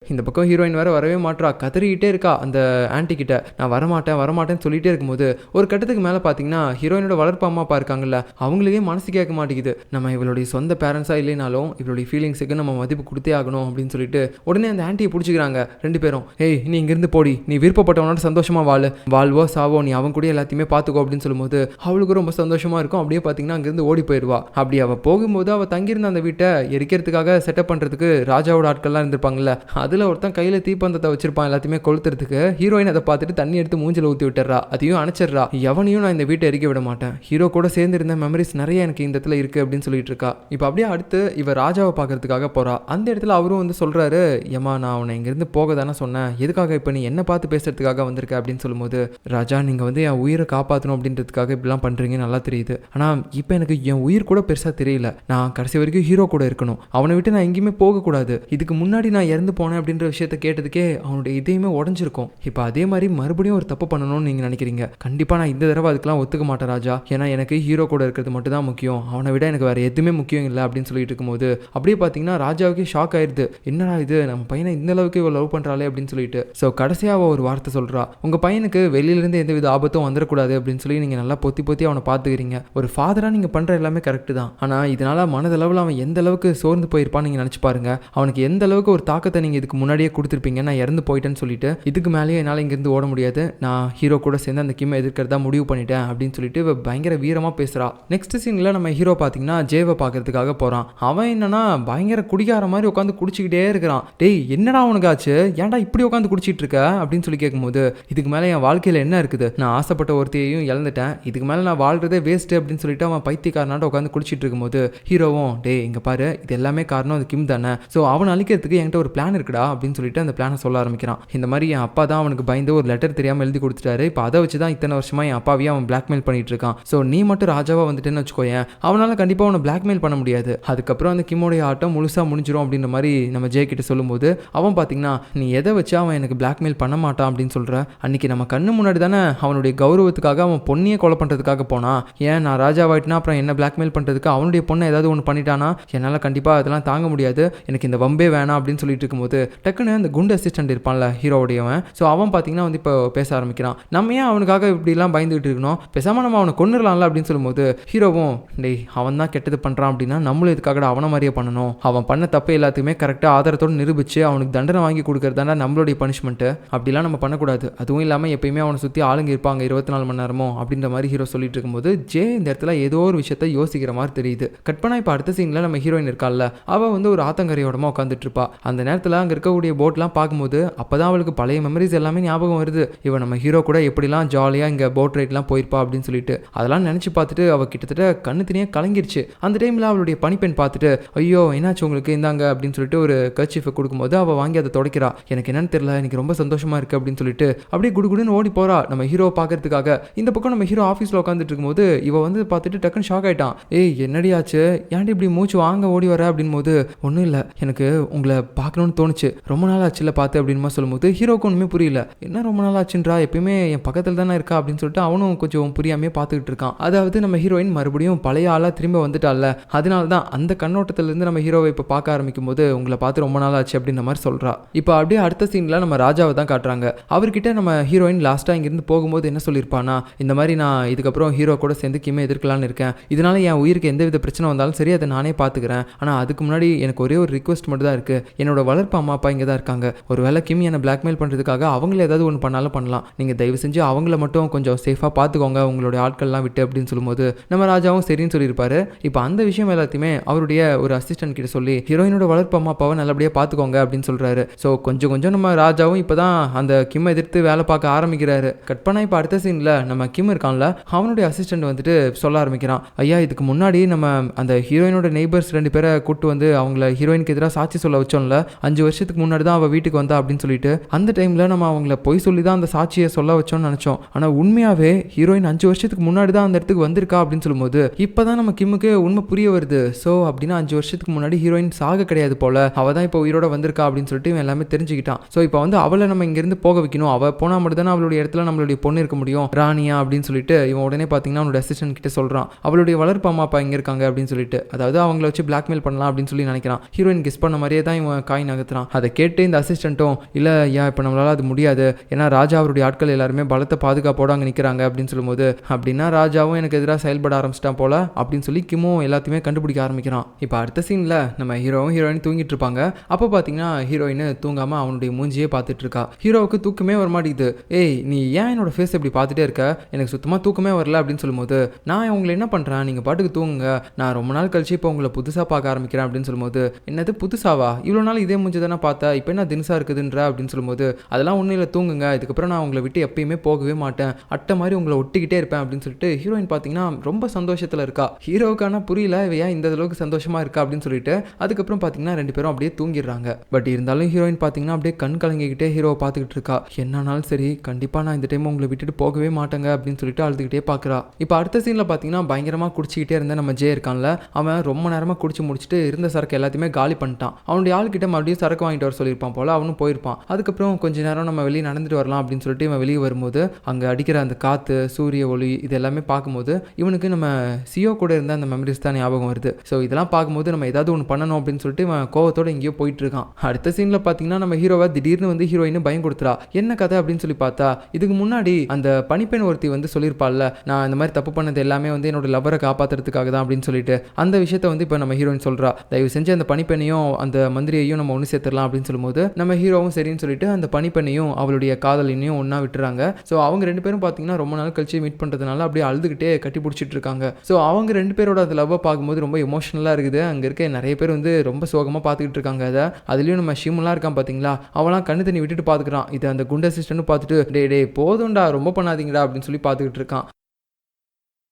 இந்த பக்கம் ஹீரோயின் வேறு வரவே மாட்றா, கதறிக்கிட்டே இருக்கா அந்த ஆன்ட்டி கிட்ட, நான் வரமாட்டேன்னு சொல்லிகிட்டே இருக்கும்போது ஒரு கட்டத்துக்கு மேலே பார்த்தீங்கன்னா ஹீரோயினோட வளர்ப்பு அம்மா அப்பா இருக்காங்கல்ல, அவங்களுக்கே மனசு கேட்க மாட்டேங்குது, நம்ம இவளுடைய சொந்த பேரண்ட்ஸாக இல்லைனாலும் இவளுடைய ஃபீலிங்ஸுக்கு நம்ம மதிப்பு கொடுத்தே ஆகணும் அப்படின்னு சொல்லிட்டு உடனே அந்த ஆன்ட்டியை பிடிச்சிக்கிறாங்க ரெண்டு பேரும். ஏய், நீ இங்கேருந்து போடி, நீ விருப்பப்பட்டவனோட சந்தோஷமாக வாழ்வோ சாவோ, நீ அவன் கூட எல்லாத்தையுமே பார்த்துக்கோ அப்படின்னு சொல்லும்போது அவளுக்கு ரொம்ப சந்தோஷமாக இருக்கும். அப்படியே பார்த்தீங்கன்னா அங்கேருந்து ஓடி போயிடுவா. அப்படி அவள் போகும்போது அவள் தங்கியிருந்த அந்த வீட்டை எரிக்கிறதுக்காக செட்டப் பண்ணுறதுக்கு ராஜாவோட ஆட்கள்லாம் இருந்திருப்பாங்கல்ல, அதில் ஒருத்தன் கையில் தீப்பந்தத்தை வச்சிருப்பான் எல்லாத்தையுமே கொளுத்துறதுக்கு. ஹீரோயின் அதை பார்த்துட்டு தண்ணி எடுத்து மூஞ்சில் ஊற்றி விட்டுறா, அதையும் அணைச்சிடுறா, எவனையும் நான் இந்த வீட்டை எரிக்க விட மாட்டேன், ஹீரோ கூட சேர்ந்து இருந்த மெமரிஸ் நிறைய எனக்கு இந்த இடத்துல இருக்குது அப்படின்னு சொல்லிட்டு இருக்கா. இப்போ அப்படியே அடுத்து இவ ராஜாவை பார்க்கறதுக்காக போகிறா. அந்த இடத்துல அவரும் வந்து சொல்கிறாரு, ஏமா நான் உன்னை இங்கேருந்து போக தானே சொன்னேன், எதுக்காக இப்போ நீ என்ன பார்த்து பேசுறதுக்காக வந்திருக்க அப்படின்னு சொல்லும்போது, ராஜா நீங்கள் வந்து என் உயிரை காப்பாற்றணும் அப்படின்றதுக்காக இப்படிலாம் பண்ணுறீங்க நல்லா தெரியுது, ஆனால் இப்போ எனக்கு என் உயிர் கூட பெருசாக தெரியல, நான் கடைசி வரைக்கும் ஹீரோ கூட இருக்கணும், அவனை விட்டு நான் எங்கேயுமே போகக்கூடாது, இதுக்கு முன்னாடி நான் இறந்து போனேன் அப்படின்ற விஷயத்தை கேட்டதுக்கே அவனுடைய இதயமே உடஞ்சிருக்கும், இப்போ அதே மாதிரி மறுபடியும் ஒரு தப்பு பண்ணணும்னு நீங்கள் நினைக்கிறீங்க, கண்டிப்பாக நான் இந்த தடவை அதுக்கெல்லாம் ஒத்துக்க மாட்டேன் ராஜா, ஏன்னா எனக்கு ஹீரோ கூட இருக்கிறது மட்டும் தான் முக்கியம், அவனை விட எனக்கு வேறு எதுவுமே முக்கியம் இல்லை அப்படின்னு சொல்லிட்டு இருக்கும்போது அப்படியே பார்த்தீங்கன்னா ராஜாவுக்கு ஷாக் ஆயிடுது, என்னடா இது நம்ம பையனை இந்த அளவுக்கு இவ்வளோ லவ் பண்ணுறாளே அப்படின்னு சொல்லிட்டு. ஸோ கடைசியாக ஒரு வார்த்தை சொல்கிறா, உங்கள் பையனுக்கு வெளியிலேருந்து எந்த வித ஆபத்தும் வந்துடக்கூடாது அப்படின்னு சொல்லி நீங்கள் நல்லா பொத்தி அவனை பார்த்துக்கிறீங்க, ஒரு ஃபாதராக நீங்கள் பண்ணுற எல்லாமே கரெக்டு தான், ஆனால் இதனால் மனதளவில் அவன் எந்த அளவுக்கு சோர்ந்து போயிருப்பான்னு நீங்கள் நினச்சி பாருங்க, அவனுக்கு எந்த அளவுக்கு ஒரு தாக்கத்தை நீங்கள் இதுக்கு முன்னாடியே கொடுத்துருப்பீங்க, நான் இறந்து போயிட்டேன்னு சொல்லிட்டு இதுக்கு மேலேயே என்னால் இங்கேருந்து ஓட முடியாது, நான் ஹீரோ கூட சேர்ந்து அந்த கிம்மை எதிர்க்கிறதா முடிவு பண்ணிட்டேன் அப்படின்னு சொல்லிட்டு பயங்கர வீரமாக பேசுகிறா. நெக்ஸ்ட் சீனில் நம்ம ஹீரோ பார்த்தீங்கன்னா ஜேவை பார்க்கறதுக்காக போகிறான். அவன் என்னன்னா பயங்கர குடிக்கார மாதிரி உட்காந்து குடிச்சிக்கிட்டே இருக்கிறான். டேய் என்னடா அவனுக்கு ஆச்சு, ஏன்டா இப்படி உட்காந்து குடிச்சிட்டு இருக்க அப்படின்னு சொல்லி கேட்கும்போது, இதுக்கு மேலே என் வாழ்க்கையில் என்ன இருக்குது, நான் ஆசைப்பட்ட ஒருத்தையும் இழந்துட்டேன், இதுக்கு மேலே நான் வாழ்றதே வேஸ்ட்டு அப்படின்னு சொல்லிட்டு அவன் பைத்தியக்காரனாட்ட உட்காந்து குடிச்சிட்டு இருக்கும்போது ஹீரோவும், டே இங்கே பாரு இது எல்லாமே காரணம் அது கிம் தானே, ஸோ அவன் அழிக்கிறதுக்கு என்கிட்ட ஒரு பிளான் இருக்குடா அப்படின்னு சொல்லிட்டு அந்த பிளானை சொல்ல ஆரம்பிக்கிறான். இந்த மாதிரி என் அப்பா தான் அவனுக்கு பயந்து ஒரு லெட்டர் தெரியாமல் எழுதி கொடுத்துட்டாரு, இப்போ அதை வச்சு தான் இத்தனை வருஷமாக என் அப்பாவையும் அவன் பிளாக்மெயில் பண்ணிட்டு இருக்கான், ஸோ நீ மட்டும் ராஜாவாக வந்துட்டேன்னு வச்சுக்கோயேன், அவனால் கண்டிப்பாக அவனை பிளாக்மெயில் பண்ண முடியாது, அதுக்கப்புறம் அந்த கிம்மோடைய ஆட்டம் முழுசாக முடிஞ்சிடும் அப்படின்ற மாதிரி நம்ம ஜே கிட்ட சொல்லும்போது அவன் பார்த்தீங்கன்னா, நீ எதை வச்சு அவன் எனக்கு பிளாக்மெயில் பண்ண மாட்டான் அப்படின்னு சொல்கிற, அன்னைக்கு நம்ம கண்ணு முன்னாடி தானே அவனுடைய கௌரவத்துக்காக அவன் பொண்ணையே கொலை பண்ணுறதுக்காக போனான், ஏன் நான் ராஜாவாயிட்டுனா அப்புறம் என்ன பிளாக்மெயில் பண்ணுறதுக்கு அவனுடைய பொண்ணை ஏதாவது ஒன்று பண்ணிட்டானா, என்னால் கண்டிப்பாக அதெல்லாம் தாங்க முடியாது, எனக்கு இந்த வம்பே வேணாம் அப்படின்னு சொல்லிட்டு இருக்கும்போது டக்குன்னு அந்த குண்டு அசிஸ்டன்ட் இருப்பான்ல ஹீரோவுடையவன், ஸோ அவன் பார்த்தீங்கன்னா வந்து இப்போ பேச ஆரம்பிக்கிறான். நம்ம ஏன் அவனுக்காக இப்படிலாம் பயந்துகிட்டு இருக்கணும், பேசாமல் நம்ம அவனை கொன்னுடலாம்ல அப்படின்னு சொல்லும்போது ஹீரோவும் டேய் அவன் தான் கெட்டது பண்ணுறான் அப்படின்னா நம்மளும் இதுக்காக அவனை மாதிரியே பண்ணணும், அவன் பண்ண தப்பு எல்லாத்தையுமே கரெக்டாக ஆதாரத்தோடு நிரூபித்து அவனுக்கு தண்டனை வாங்கி கொடுக்கறதாண்டா நம்மளுடைய பனிஷ்மெண்ட்டு, அப்படிலாம் நம்ம பண்ணக்கூடாது. அதுவும் இல்லாமல் எப்பயுமே அவனை சுற்றி ஆளுங்க இருப்பாங்க 24 மணி நேரமும் அப்படின்ற மாதிரி ஹீரோ சொல்லிட்டு இருக்கும்போது ஜே இந்த இடத்துல ஏதோ ஒரு விஷயத்த யோசிக்கிற மாதிரி தெரியுது. கட் பண்ணா இப்போ அடுத்த சீனில் நம்ம ஹீரோயின் இருக்கால, அவள் வந்து ஒரு ஆத்தங்கரையோடமா உட்காந்துட்டு இருப்பா. அந்த நேரத்தில் அங்கே இருக்கக்கூடிய போட்லாம் பார்க்கும்போது அப்போதான் அவளுக்கு பழைய மெமரிஸ் எல்லாமே ஞாபகம் வருது. இவன் நம்ம ஹீரோ கூட எப்படிலாம் ஜாலியாக இங்கே போட் ரைட்லாம் போயிருப்பா அப்படின்னு சொல்லிட்டு அதெல்லாம் நினச்சி பார்த்துட்டு அவள் கிட்டத்தட்ட கண்ணு தனியாக கலங்கிருச்சு. அந்த டைமில் அவளுடைய பனிப்பெண் பார்த்துட்டு ஐயோ என்னாச்சு உங்களுக்கு இந்தாங்க அப்படின்னு சொல்லிட்டு ஒரு கர்ச்சீஃபை கொடுக்கும்போது அவள் வாங்கி அதை தொடக்கிறா. எனக்கு என்னன்னு தெரியல, எனக்கு ரொம்ப சந்தோஷமா இருக்கு அப்படின்னு சொல்லிட்டு அப்படியே குடுகுடுன்னு ஓடி போறா நம்ம ஹீரோ பார்க்கறதுக்காக. இந்த பக்கம் நம்ம ஹீரோ ஆஃபீஸில் உட்காந்துட்டு இருக்கும்போது இவ வந்து பார்த்துட்டு டக்குன்னு ஷாக் ஆயிட்டான். ஏய் என்னடி ஆச்சு, ஏன்டி இப்படி மூச்சு வாங்க ஓடி வர அப்படின் போது ஒன்றும் இல்லை எனக்கு உங்களை பார்க்கணும்னு தோணுச்சு, ரொம்ப நாள் ஆச்சுல பார்த்து அப்படின்னு சொல்லும்போது ஹீரோக்கு ஒன்றுமே புரியல. என்ன ரொம்ப நாள் ஆச்சுன்றா, எப்பயுமே என் பக்கத்தில் தானே இருக்கா அப்படின்னு சொல்லிட்டு அவனும் கொஞ்சம் புரியாமே பார்த்துக்கிட்டு இருக்கான். அதாவது நம்ம ஹீரோயின் மறுபடியும் பழைய ஆளாக திரும்ப வந்துட்டால, அதனால தான் அந்த கண்ணோட்டத்திலிருந்து நம்ம ஹீரோவை இப்போ பார்க்க ஆரம்பிக்கும் போது உங்களை பார்த்து ரொம்ப நாள் ஆச்சு அப்படின்ற மாதிரி சொல்கிறா. இப்போ அப்படியே அடுத்த சீனில் நம்ம ராஜாவை தான் காட்டுறாங்க. அவர்கிட்ட நம்ம ஹீரோயின் லாஸ்ட்டாக இங்கேருந்து போகும்போது என்ன சொல்லியிருப்பானா, இந்த மாதிரி நான் இதுக்கப்புறம் ஹீரோ கூட சேர்ந்து கிம்மை எதிர்க்கலான்னு இருக்கேன், இதனால என் உயிருக்கு எந்தவித பிரச்சனை வந்தாலும் சரி அதை நானே பார்த்துக்கிறேன், ஆனால் அதுக்கு முன்னாடி எனக்கு ஒரே ஒரு ரிக்வஸ்ட் மட்டும் தான் இருக்குது, என்னோட வளர்ப்பு அம்மா அப்பா இங்கே தான் இருக்காங்க, ஒருவேளை கிம் என்னை பிளாக்மெயில் பண்ணுறதுக்காக அவங்கள ஏதாவது ஒன்று பண்ணாலும் பண்ணலாம், நீங்கள் தயவு செஞ்சு அவங்கள மட்டும் கொஞ்சம் சேஃபாக பார்த்துக்கோங்க உங்களுடைய ஆட்கள்லாம் விட்டு அப்படின்னு சொல்லும்போது நம்ம ராஜாவும் சரின்னு சொல்லியிருப்பாரு. இப்போ அந்த விஷயம் எல்லாத்தையுமே அவருடைய ஒரு அசிஸ்டன்ட் கிட்ட சொல்லி ஹீரோயினோட வளர்ப்பு அம்மா அப்பாவை நல்லபடியாக பார்த்துக்கோங்க அப்படின்னு சொல்கிறாரு. ஸோ கொஞ்சம் கொஞ்சம் நம்ம ராஜாவும் இப்போ தான் அந்த கிம்மை எதிர்த்து வேலை பார்க்க ஆரம்பிக்கிறாரு. கட் பண்ணா இப்போ அடுத்த சீனில் நம்ம கிம் இருக்கான்ல, அவனுடைய அசிஸ்டன்ட் வந்துட்டு சொல்ல ஆரம்பிக்கிறான், ஐயா இதுக்கு முன்னாடி நம்ம அந்த ஹீரோயினோட நெய்பர்ஸ் 2 பேரை கூட்டு வந்து அவங்கள ஹீரோயினுக்கு எதிராக சாட்சி சொல்ல வச்சோம்ல, 5 வருஷத்துக்கு முன்னாடி தான் அவள் வீட்டுக்கு வந்தா அப்படின்னு சொல்லிட்டு அந்த டைமில் நம்ம அவங்கள பொய் சொல்லி தான் அந்த சாட்சியை சொல்ல வச்சோம்னு நினச்சோம், ஆனால் உண்மையாகவே ஹீரோயின் 5 வருஷத்துக்கு முன்னாடி தான் அந்த இடத்துக்கு வந்திருக்கா அப்படின்னு சொல்லும்போது இப்போ தான் நம்ம கிம்முக்கு உண்மை புரிய வருது. ஸோ அப்படின்னா 5 வருஷத்துக்கு முன்னாடி ஹீரோயின் சாக கிடையாது போல, அவள் தான் இப்போ உயிரோட வந்திருக்கா அப்படின்னு சொல்லிட்டு இவன் எல்லாமே தெரிஞ்சுக்கிட்டான். ஸோ இப்போ வந்து அவளை நம்ம இங்கேருந்து போக வைக்கணும், அவள் போனால் மட்டும் தானே அவளுடைய இடத்துல நம்மளுடைய பொண்ணு இருக்க முடியும் ராணியா அப்படின்னு சொல்லிட்டு இவன் உடனே பார்த்தீங்கன்னா அவனோட அசிஸ்டன்ட் கிட்ட சொல்கிறான், அவளுடைய வளர்ப்பு அம்மா அப்பா இங்கே இருக்காங்க அப்படின்னு சொல்லிட்டு, அதாவது அவங்கள வச்சு பிளாக்மெயில் பண்ணலாம் அப்படின்னு சொல்லி நினைக்கிறான். ஹீரோயின் கிஸ் பண்ண மாதிரியே தான் இவன் காய் நகர்த்துறான். அதை கேட்டு இந்த அசிஸ்டன்ட்டும் இல்லை ஐயா இப்போ நம்மளால அது முடியாது, ஏன்னா ராஜா அவருடைய ஆட்கள் எல்லாருமே பலத்தை பாதுகாப்போடு அங்கே நிற்கிறாங்க அப்படின்னு சொல்லும்போது அப்படின்னா ராஜாவும் எனக்கு எதிராக செயல்பட ஆரம்பிச்சிட்டான் போல அப்படின்னு சொல்லி கிமும் எல்லாத்தையுமே கண்டுபிடிக்க ஆரம்பிக்கிறான். இப்போ அடுத்த சீனில் நம்ம ஹீரோவும் ஹீரோயின் தூங்கிட்டு இருப்பாங்க. அப்போ பார்த்தீங்கன்னா ஹீரோயின் தூங்காமல் அவனுடைய மூஞ்சியே பார்த்துட்டு இருக்கா. ஹீரோவுக்கு தூக்கமே வர மாட்டேங்குது. ஏய் நீ ஏன் என்னோட ஃபேஸ் இப்படி பார்த்துட்டே இருக்க, எனக்கு சுத்தமாக தூக்கமே வரல அப்படின்னு சொல்லும்போது நான் உங்களை என்ன பண்ணுறேன், நீங்கள் பாட்டுக்கு தூங்குங்க, நான் ரொம்ப நாள் கழிச்சு இப்போ உங்களை புதுசாக பார்க்க ஆரம்பிக்கிறேன் அப்படின்னு சொல்லும்போது என்னது புதுசாவா, இவ்வளோ நாள் இதே மூஞ்சி தானே பார்த்தா இப்போ என்ன தினசா இருக்குதுன்ற அப்படின்னு சொல்லும்போது அதெல்லாம் ஒன்றும் இல்லை தூங்குங்க, இதுக்கப்புறம் நான் உங்களை விட்டு எப்பயுமே போகவே மாட்டேன், அட்டை மாதிரி உங்களை ஒட்டிக்கிட்டே இருப்பேன் அப்படின்னு சொல்லிட்டு ஹீரோயின் பார்த்தீங்கன்னா ரொம்ப சந்தோஷத்தில் இருக்கா. ஹீரோவுக்கான புரியல இவையா இந்த அளவுக்கு சந்தோஷமா இருக்கா அப்படின்னு சொல்லிட்டு அதுக்கப்புறம் பார்த்தீங்கன்னா 2 பேரும் அப்படியே தூங்கிடுறாங்க. பட் இருந்தாலும் ஹீரோயின் பார்த்தீங்கன்னா அப்படியே கண் கலங்கிக்கிட்டே ஹீரோவை பார்த்துக்கிட்டு இருக்கா. என்னன்னாலும் சரி கண்டிப்பாக நான் இந்த டைம் உங்களை விட்டுட்டு போகவே மாட்டேங்க அப்படின்னு சொல்லிட்டு அழுதுகிட்டே பார்க்குறா. இப்போ அடுத்த சீனில் பார்த்தீங்கன்னா பயங்கரமாக குடிச்சிக்கிட்டே இருந்த நம்ம ஜே இருக்கான்ல, அவன் ரொம்ப நேரமாக குடிச்சு முடிச்சுட்டு இருந்த சரக்கு எல்லாத்தையுமே காலி பண்ணிட்டான். அவனுடைய ஆள்கிட்ட மறுபடியும் சரக்கு வாங்கிட்டு வர சொல்லியிருப்பான் போல, அவனும் போயிருப்பான். அதுக்கப்புறம் கொஞ்ச நேரம் நம்ம வெளியே நடந்துட்டு வரலாம் அப்படின்னு சொல்லிட்டு இவன் வெளியே வரும்போது அங்கே அடிக்கிற அந்த காற்று சூரிய ஒளி இது எல்லாமே பார்க்கும்போது இவனுக்கு நம்ம சியோ கூட இருந்த அந்த மெமரிஸ் தான் ஞாபகம் வருது. ஸோ இதெல்லாம் பார்க்கும்போது நம்ம ஏதாவது ஒன்று பண்ணணும் அப்படின்னு சொல்லிட்டு இவன் கோவத்தோட எங்கேயோ போயிட்டு இருக்கான். அடுத்த சீனில் பார்த்தீங்கன்னா நம்ம ஹீரோவை திடீர்னு வந்து ஹீரோயின் பயம் கொடுத்துறா. என்ன கதை அப்படின்னு சொல்லி பார்த்தா இதுக்கு முன்னாடி அந்த பனிப்பெண் ஒருத்தி வந்து சொல்லியிருப்பாள்ல, நான் இந்த மாதிரி தப்பு பண்ணது எல்லாமே வந்து என்னோட லவரை காப்பாற்றுறதுக்காக தான் அப்படின்னு சொல்லிட்டு அந்த விஷயத்தை வந்து இப்போ நம்ம ஹீரோயின் சொல்கிறா. தயவு செஞ்சு அந்த பனிப்பெண்ணையும் அந்த மந்திரியையும் நம்ம ஒன்று சேர்த்துடலாம் அப்படின்னு சொல்லும்போது நம்ம ஹீரோவும் சரின்னு சொல்லிட்டு அந்த பனிப்பெண்ணையும் அவளுடைய காதலினையும் ஒன்றா விட்டுறாங்க. ஸோ அவங்க 2 பேரும் பார்த்தீங்கன்னா ரொம்ப நாள் கழிச்சு மீட் பண்ணுறதுனால அப்படியே அழுதுகிட்டே கட்டி பிடிச்சிட்டு இருக்காங்க. ஸோ அவங்க 2 பேரோட அந்த லவ்வை பார்க்கும்போது ரொம்ப எமோஷனலாக இருக்குது. அங்கே இருக்க நிறைய பேர் வந்து ரொம்ப சோகமாக பார்த்துக்கிட்டு இருக்காங்க. அதை அதுலேயும் நம்ம ஷிம்லாம் இருக்கான் பார்த்தீங்களா, அவளாம் கண்ணு தண்ணி விட்டுட்டு பார்த்துக்கிறான். இதை அந்த குண்டு அசிஸ்டன்ட் பார்த்துட்டு டே போதும்டா ரொம்ப பண்ணாதீங்கடா அப்படின்னு சொல்லி பார்த்துக்கிட்டு இருக்கான்.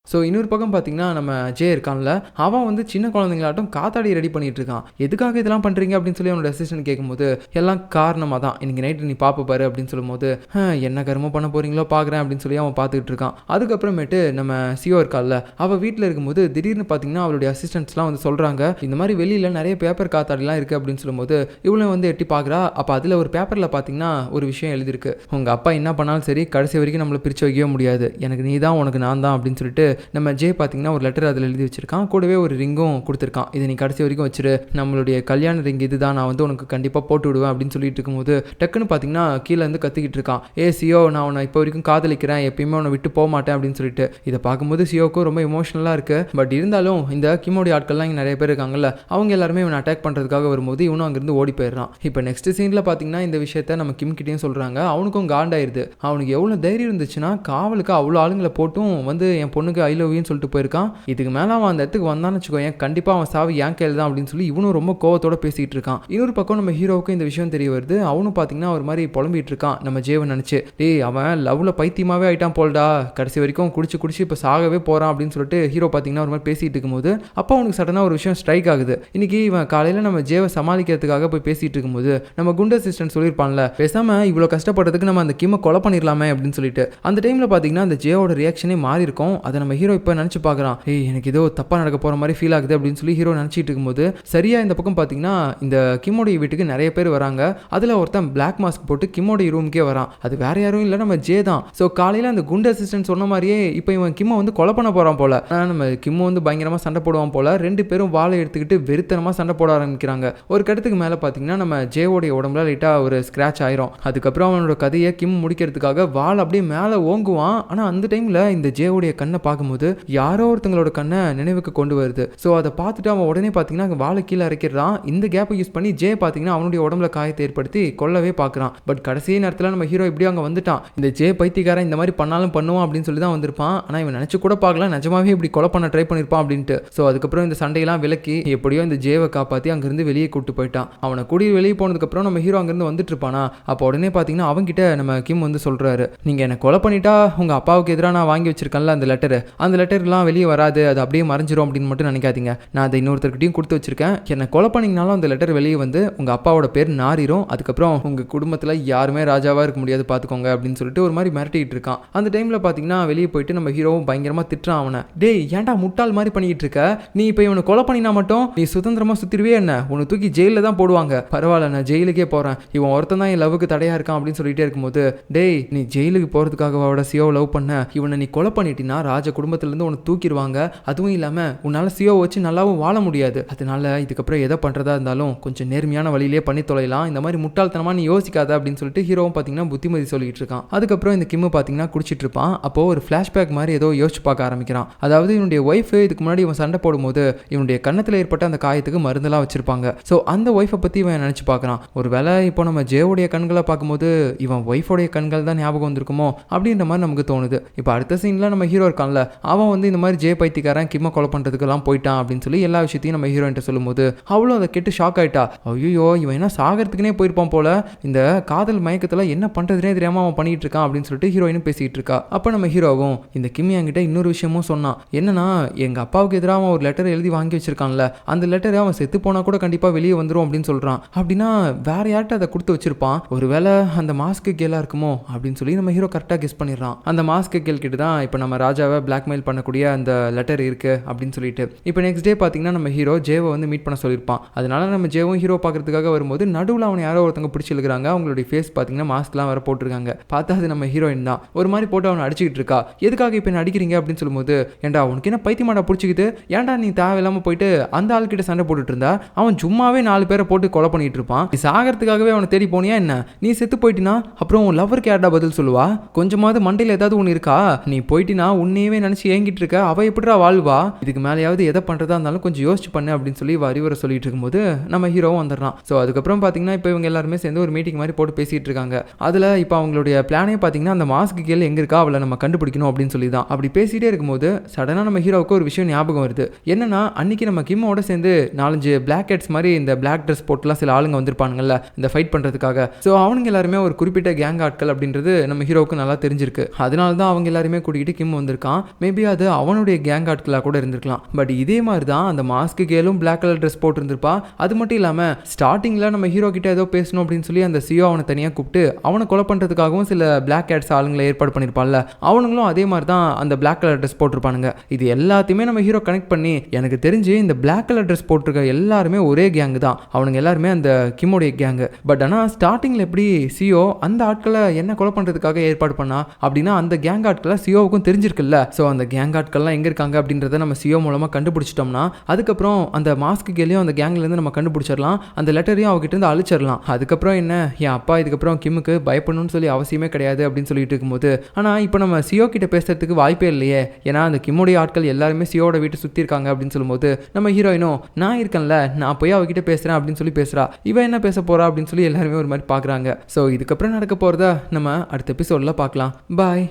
ஸோ இன்னொரு பக்கம் பார்த்தீங்கன்னா நம்ம ஜே இருக்கான்ல, அவன் வந்து சின்ன குழந்தைங்களாட்டும் காத்தாடி ரெடி பண்ணிட்டு இருக்கான். எதுக்காக இதெல்லாம் பண்ணுறீங்க அப்படின்னு சொல்லி அவனோட அசிஸ்டன்ட் கேட்கும்போது எல்லாம் காரணமாக தான், இன்னைக்கு நைட்டு நீ பார்ப்ப பாரு அப்படின்னு சொல்லும்போது என்ன கர்மம் பண்ண போறீங்களோ பார்க்குறேன் அப்படின்னு சொல்லி அவன் பார்த்துக்கிட்டு இருக்கான். அதுக்கப்புறமேட்டு நம்ம சியோ இருக்கான்ல, அவள் வீட்டில் இருக்கும்போது திடீர்னு பார்த்தீங்கன்னா அவளுடைய அசிஸ்டன்ட்ஸ்லாம் வந்து சொல்கிறாங்க இந்த மாதிரி வெளியில் நிறைய பேப்பர் காத்தாடிலாம் இருக்குது அப்படின்னு சொல்லும்போது இவளை வந்து எட்டி பார்க்குறா. அப்போ அதில் ஒரு பேப்பரில் பார்த்தீங்கன்னா ஒரு விஷயம் எழுதியிருக்கு, உங்கள் அப்பா என்ன பண்ணாலும் சரி கடைசி வரைக்கும் நம்மளை பிரித்து வைக்கவே முடியாது, எனக்கு நீ தான் உனக்கு நான் தான் அப்படின்னு சொல்லிட்டு நம்ம ஜே பார்த்தீங்கன்னா ஒரு லெட்டர் அதில் எழுதி வச்சிருக்கான். கூடவே ஒரு ரிங்கும் கொடுத்துருக்கான். இதை நீ கடைசி வரைக்கும் வச்சிரு, நம்மளுடைய கல்யாண ரிங் இதுதான், நான் வந்து உனக்கு கண்டிப்பாக போட்டு விடுவேன் அப்படின்னு சொல்லிட்டு இருக்கும்போது டக்குன்னு பார்த்தீங்கன்னா கீழே இருந்து கத்திக்கிட்டு இருக்கான். சியோ, நான் உன்னை இப்போ வரைக்கும் காதலிக்கிறேன், எப்பயுமே உன்னை விட்டு போக மாட்டேன் அப்படின்னு சொல்லிட்டு. இதை பார்க்கும்போது சியோக்கும் ரொம்ப எமோஷனலாக இருக்கு. பட் இருந்தாலும் இந்த கிமோடைய ஆட்கள்லாம் இங்கே நிறைய பேர் இருக்காங்கல்ல, அவங்க எல்லாருமே இவனை அட்டாக் பண்ணுறதுக்காக வரும்போது இவனும் அங்கேருந்து ஓடி போயிடுறான். இப்போ நெக்ஸ்ட் சீனில் பார்த்தீங்கன்னா இந்த விஷயத்த நம்ம கிம் கிட்டையும் சொல்கிறாங்க. அவனுக்கும் காண்டாயிருது. அவனுக்கு எவ்வளோ தைரியம் இருந்துச்சுன்னா காவலுக்கு அவ்வளோ ஆளுங்களை போட்டும் வந்து என் பொண்ணுக்கு ஐ லவ் யூன்னு சொல்லிட்டு போயிருக்கான். இதுக்கு மேலே அவன் அந்த இடத்துக்கு வந்தான்னு வச்சுக்கோ, ஏன் கண்டிப்பாக அவன் சாவி ஏன் கையில் தான் அப்படின்னு சொல்லி இவனும் ரொம்ப கோவத்தோட பேசிகிட்டு இருக்கான். இன்னொரு பக்கம் நம்ம ஹீரோவுக்கு இந்த விஷயம் தெரிய வருது. அவனும் பார்த்தீங்கன்னா ஒரு மாதிரி புலம்பிட்டு இருக்கான் நம்ம ஜேவை நினச்சி. அவன் லவ்ல பைத்தியமாகவே ஆயிட்டான் போல்டா, கடைசி வரைக்கும் குடிச்சு இப்போ சாகவே போகிறான் அப்படின்னு சொல்லிட்டு ஹீரோ பார்த்தீங்கன்னா ஒரு மாதிரி பேசிகிட்டு இருக்கும்போது அப்போ அவனுக்கு சடனாக ஒரு விஷயம் ஸ்ட்ரைக் ஆகுது. இன்னைக்கு இவன் காலையில் நம்ம ஜேவை சமாளிக்கிறதுக்காக போய் பேசிகிட்டு இருக்கும்போது நம்ம குண்டு அசிஸ்டன்ட் சொல்லியிருப்பான்ல, பேசாமல் இவ்வளோ கஷ்டப்படுறதுக்கு நம்ம அந்த கிம்மை கொலை பண்ணிடலாமே அப்படின்னு சொல்லிட்டு. அந்த டைமில் பார்த்தீங்கன்னா அந்த ஜேவோட ரியாக்ஷனே மாறி இருக்கும். அதை நம்ம ஹீரோ இப்போ நினச்சி பார்க்குறான். எனக்கு ஏதோ தப்பாக நடக்க போகிற மாதிரி ஃபீல் ஆகுது அப்படின்னு சொல்லி ஹீரோ நினச்சிட்டு இருக்கும்போது சரியாக இந்த பக்கம் பார்த்தீங்கன்னா இந்த கிம்மோடைய வீட்டுக்கு நிறைய பேர் வராங்க. அதில் ஒருத்தன் பிளாக் மாஸ்க் போட்டு கிம்மோடைய ரூமுக்கே வரான். அது வேற யாரும் இல்லை, நம்ம ஜே தான். ஸோ காலையில் அந்த குண்டு அசிஸ்டன்ட் சொன்ன மாதிரியே இப்போ இவன் கிம்மை வந்து கொலை பண்ண போகிறான் போல. நம்ம கிம்மு வந்து பயங்கரமாக சண்டை போடுவான் போல. ரெண்டு பேரும் வாழை எடுத்துக்கிட்டு வெறித்தனமாக சண்டை போட ஆரம்பிக்கிறாங்க. ஒரு கட்டத்துக்கு மேலே பார்த்தீங்கன்னா நம்ம ஜேவோடைய உடம்புல லைட்டாக ஒரு ஸ்க்ராட்ச் ஆயிரும். அதுக்கப்புறம் அவனோட கதையை கிம் முடிக்கிறதுக்காக வாள் அப்படியே மேலே ஓங்குவான். ஆனால் அந்த டைமில் இந்த ஜேவோடைய கண்ணை பார்க்கும்போது யாரோ ஒருத்தங்களோட கண்ணை நினைவுக்கு கொண்டு வருது. ஸோ அதை பார்த்துட்டு அவன் உடனே பார்த்தீங்கன்னா வாழை கீழே இறக்கிடுறான். இந்த கேப்பை யூஸ் பண்ணி ஜே பார்த்தீங்கன்னா அவனுடைய உடம்புல காயத்தை ஏற்படுத்தி கொல்லவே பார்க்குறான். பட் கடைசி நேரத்தில் நம்ம ஹீரோ இப்படியும் அங்கே வந்துட்டான். இந்த ஜே பைத்தியக்காரன் இந்த மாதிரி பண்ணாலும் பண்ணுவான் அப்படின்னு சொல்லி தான் வந்திருப்பான். ஆனால் இவன் நினச்சி கூட பார்க்கல நிஜமாவே இப்படி கொலை பண்ண ட்ரை பண்ணியிருப்பான் அப்படின்ட்டு. ஸோ அதுக்கப்புறம் இந்த சண்டையெல்லாம் விலக்கி எப்படியோ இந்த ஜேவை காப்பாற்றி அங்கேருந்து வெளியே கூப்பிட்டு போயிட்டான். அவனை கூடி வெளியே போனதுக்கப்புறம் நம்ம ஹீரோ அங்கேருந்து வந்துட்டு இருப்பானா. அப்போ உடனே பார்த்தீங்கன்னா அவன்கிட்ட நம்ம கிம் வந்து சொல்கிறாரு, நீங்கள் என்னை கொலை பண்ணிட்டா உங்கள் அப்பாவுக்கு எதிராக நான் வாங்கி வச்சிருக்கேன்ல அந்த லெட்டர்லாம் வெளியே வராது, அது அப்படியே மறைஞ்சிரும் அப்படின்னு மட்டும் நினைக்காதீங்க. நான் அதை இன்னொருத்தர்கிட்டையும் கொடுத்து வச்சிருக்கேன். என்னை கொலை பண்ணிங்கனாலும் அந்த லெட்டர் வெளியே வந்து உங்கள் அப்பாவோட பேர் நாரிரும். அதுக்கப்புறம் உங்கள் குடும்பத்தில் யாருமே ராஜாவாக இருக்க முடியாது பார்த்துக்கோங்க அப்படின்னு சொல்லிட்டு ஒரு மாதிரி மிரட்டிட்டு இருக்கான். அந்த டைமில் பார்த்தீங்கன்னா வெளியே போயிட்டு நம்ம ஹீரோவும் பயங்கரமாக திட்டுறான் அவனை. டேய் ஏன்டா முட்டாள் மாதிரி பண்ணிக்கிட்டு இருக்க, நீ இப்போ இவனை கொலை பண்ணினா மட்டும் நீ சுதந்திரமாக சுற்றிடுவே, என்ன உன்னை தூக்கி ஜெயிலில் தான் போடுவாங்க. பரவாயில்ல, நான் ஜெயிலுக்கே போகிறேன், இவன் ஒருத்தன் தான் என் லவ்வுக்கு தடையாக இருக்கான் அப்படின்னு சொல்லிட்டே இருக்கும்போது, டேய் நீ ஜெயிலுக்கு போகிறதுக்காக அவட சியோவை லவ் பண்ண, இவனை நீ கொலை பண்ணிட்டினா ராஜ குடும்பத்திலேருந்து உன்னை தூக்கிடுவாங்க. அதுவும் இல்லாமல் உன்னால் சியோவை வச்சு நல்லாவும் வாழ முடியாது. அதனால இதுக்கப்புறம் எதை பண்ணுறதா இருந்தாலும் கொஞ்சம் நேர்மையான வழியிலே பண்ணி தொலைலாம், இந்த மாதிரி முட்டாள்தனமாக நீ யோசிக்காத அப்படின்னு சொல்லிட்டு ஹீரோவும் பார்த்தீங்கன்னா புத்திமதி சொல்லிட்டு இருக்கான். அதுக்கப்புறம் இந்த கிம்மு பார்த்தீங்கன்னா குடிச்சிட்டு இருப்பான். அப்போ ஒரு ஃப்ளாஷ்பேக் மாதிரி ஏதோ யோசிச்சு பார்க்க ஆரம்பிக்கிறான். அதாவது இவனுடைய ஒய்ஃப் இதுக்கு முன்னாடி இவன் சண்டை போடும்போது இவனுடைய கன்னத்தில் ஏற்பட்ட அந்த காயத்துக்கு மருந்தெல்லாம் வச்சிருப்பாங்க. ஸோ அந்த ஒய்ஃபை பற்றி இவன் நினச்சி பார்க்குறான். ஒரு வேளை இப்போ நம்ம ஜேவுடைய கண்களை பார்க்கும்போது இவன் ஒய்ஃபோடைய கண்கள் தான் ஞாபகம் வந்திருக்குமோ அப்படின்ற மாதிரி நமக்கு தோணுது. இப்போ அடுத்த சீனில் நம்ம ஹீரோ இருக்கான்ல, அவன் வந்து இந்த மாதிரி ஜே பைத்தியக்காரன் கிம்மை கொலை பண்ணுறதுக்கெல்லாம் போயிட்டான் அப்படின்னு சொல்லி எல்லா விஷயத்தையும் நம்ம ஹீரோயின்ட்ட சொல்லும்போது அவளும் அதை கேட்டு ஷாக் ஆயிட்டா. ஐயோ இவன் என்ன சாகிறதுக்குனே போயிருப்பான் போல, இந்த காதல் மயக்கத்தில் என்ன பண்ணுறதுனே தெரியாமல் அவன் பண்ணிட்டு இருக்கான் அப்படின்னு சொல்லிட்டு ஹீரோயினும் பேசிகிட்டு இருக்கா. அப்போ நம்ம ஹீரோவும் இந்த கிம்மி என்கிட்ட இன்னொரு விஷயமும் சொன்னான். என்னன்னா எங்கள் அப்பாவுக்கு எதிராக அவன் ஒரு லெட்டர் எழுதி வாங்கி வச்சிருக்கான்ல, அந்த லெட்டரை அவன் செத்து போனால் கூட கண்டிப்பாக வெளியே வந்துடும் அப்படின்னு சொல்கிறான். அப்படின்னா வேற யார்கிட்ட அதை கொடுத்து வச்சிருப்பான், ஒருவேளை அந்த மாஸ்க்கு கேலாக இருக்குமோ அப்படின்னு சொல்லி நம்ம ஹீரோ கரெக்டாக கெஸ் பண்ணிடுறான். அந்த மாஸ்க்கு கேல் கிட்ட தான் இப்போ நம்ம ராஜாவை பிளாக்மெயில் பண்ணக்கூடிய அந்த லெட்டர் இருக்குது அப்படின்னு சொல்லிட்டு. இப்போ நெக்ஸ்ட் டே பார்த்தீங்கன்னா நம்ம ஹீரோ ஜேவை வந்து மீட் பண்ண சொல்லியிருப்பான். அதனால நம்ம ஜேவும் ஹீரோ பார்க்கறதுக்காக வரும்போது நடுவில் அவனை யாரோ ஒருத்தங்க பிடிச்சிருக்காங்க. அவங்களுடைய ஃபேஸ் பார்த்தீங்கன்னா மாஸ்க்லாம் வேற போட்டிருக்காங்க. பார்த்தா அது நம்ம ஹீரோயின் தான். ஒரு மாதிரி போட்டு அவனை அடிச்சுக்கிட்டு இருக்கா. எதுக்காக இப்போ என்ன அடிக்கிறீங்க அப்படின்னு சொல்லும்போது, ஏன்டா உனக்கு என்ன பைத்தியமாடா பிடிச்சிக்கிது, ஏன்டா நீ தேவையில்லாமல் போயிட்டு அந்த ஆள்கிட்ட சண்டை போட்டுட்டு இருந்தா, அவன் சும்மாவே 4 பேரை போட்டு கொலை பண்ணிட்டு இருப்பான், நீ சாகிறதுக்காகவே அவனை தேடி போனியா என்ன, நீ செத்து போயிட்டினா அப்புறம் உன் லவருக்கு யார்டா பதில் சொல்லுவா, கொஞ்சமாவது மண்டையில் ஏதாவது ஒன்று இருக்கா, நீ போயிட்டினா உன்னையவே நினச்சி ஏங்கிட்டு இருக்க, அவ எப்படிடா வாழ்வா, இதுக்கு மேலேயாவது எதை பண்ணுறதா இருந்தாலும் கொஞ்சம் யோசிச்சு பண்ணு அப்படின்னு சொல்லி அறிவுரை சொல்லிட்டு இருக்கும்போது நம்ம ஹீரோவும் வந்துடுறான். ஸோ அதுக்கப்புறம் பார்த்தீங்கன்னா இப்போ இவங்க எல்லாருமே சேர்ந்து ஒரு மீட்டிங் மாதிரி போட்டு பேசிட்டு இருக்காங்க. அதில் இப்போ அவங்களுடைய பிளானே பார்த்தீங்கன்னா அந்த மாஸ்க் கேள் எங்கே இருக்கா அவளை நம்ம கண்டுபிடிக்கணும் அப்படின்னு சொல்லி தான். அப்படி பேசிகிட்டே இருக்கும்போது சடனாக நம்ம ஹீரோவுக்கு ஒரு விஷயம் ஞாபகம் வருது. என்னன்னா அன்னைக்கு நம்ம கிம்மோட சேர்ந்து 4-5 பிளாக் ஹெட்ஸ் மாதிரி இந்த பிளாக் ட்ரெஸ் போட்டுலாம் சில ஆளுங்க வந்திருப்பானுங்கல்ல இந்த ஃபைட் பண்ணுறதுக்காக. ஸோ அவனுங்க எல்லாருமே ஒரு குறிப்பிட்ட கேங் ஆட்கள் அப்படின்றது நம்ம ஹீரோவுக்கு நல்லா தெரிஞ்சிருக்கு. அதனால தான் அவங்க எல்லாருமே கூட்டிகிட்டு கிம் வந்திருக்கான். மேபி அது அவனுடைய கேங் ஆட்களாக கூட இருந்திருக்கலாம். பட் இதே மாதிரி தான் அந்த மாஸ்க்கு கேளும் பிளாக் கலர் ட்ரெஸ் போட்டுருந்துருப்பா. அது மட்டும் இல்லாமல் ஸ்டார்டிங்கில் நம்ம ஹீரோ கிட்ட ஏதோ பேசணும் அப்படின்னு சொல்லி அந்த சியோ அவனை தனியாக கூப்பிட்டு அவனை கொலை பண்ணுறதுக்காகவும் சில பிளாக் ஹேட்ஸ் ஆளுங்களை ஏற்பாடு பண்ணியிருப்பான்ல, அவனுங்களும் அதே மாதிரி தான் அந்த பிளாக் கலர் ட்ரெஸ் போட்டிருப்பானுங்க. இது எல்லாத்தையுமே நம்ம ஹீரோ கனெக்ட் பண்ணி எனக்கு தெரிஞ்சு இந்த பிளாக் கலர் ட்ரெஸ் போட்டிருக்க எல்லாருமே ஒரே கேங்கு தான், அவனுங்க எல்லாருமே அந்த கிம்மோடைய கேங்கு. பட் ஆனால் ஸ்டார்டிங்கில் எப்படி சியோ அந்த ஆட்களை என்ன கொலை பண்ணுறதுக்காக ஏற்பாடு பண்ணா அப்படின்னா அந்த கேங் ஆட்களை சியோவுக்கும் தெரிஞ்சிருக்குல்ல. ஸோ அந்த கேங் ஆட்கள்லாம் எங்கே இருக்காங்க அப்படின்றத நம்ம சிஓ மூலமாக கண்டுபிடிச்சிட்டோம்னா அதுக்கப்புறம் அந்த மாஸ்க் கேலையும் அந்த கேங்லேருந்து நம்ம கண்டுபிடிச்சிடலாம். அந்த லெட்டரையும் அவகிட்ட இருந்து அழிச்சிடலாம். அதுக்கப்புறம் என்ன, என் அப்பா இதுக்கப்புறம் கிம்முக்கு பயப்படணும்னு சொல்லி அவசியமே கிடையாது அப்படின்னு சொல்லிட்டு இருக்கும்போது, ஆனால் இப்போ நம்ம சிஓ கிட்ட பேசுறதுக்கு வாய்ப்பே இல்லையே. ஏன்னா அந்த கிம்முடைய ஆட்கள் எல்லாருமே சிஓட வீட்டை சுற்றி இருக்காங்க அப்படின்னு சொல்லும்போது நம்ம ஹீரோயினும் நான் இருக்கேன்ல, நான் போய் அவகிட்ட பேசுகிறேன் அப்படின்னு சொல்லி பேசுகிறா. இவன் என்ன பேச போறா அப்படின்னு சொல்லி எல்லாருமே ஒரு மாதிரி பார்க்குறாங்க. ஸோ இதுக்கப்புறம் நடக்க போகிறத நம்ம அடுத்த எபிசோடில் பார்க்கலாம். பாய்.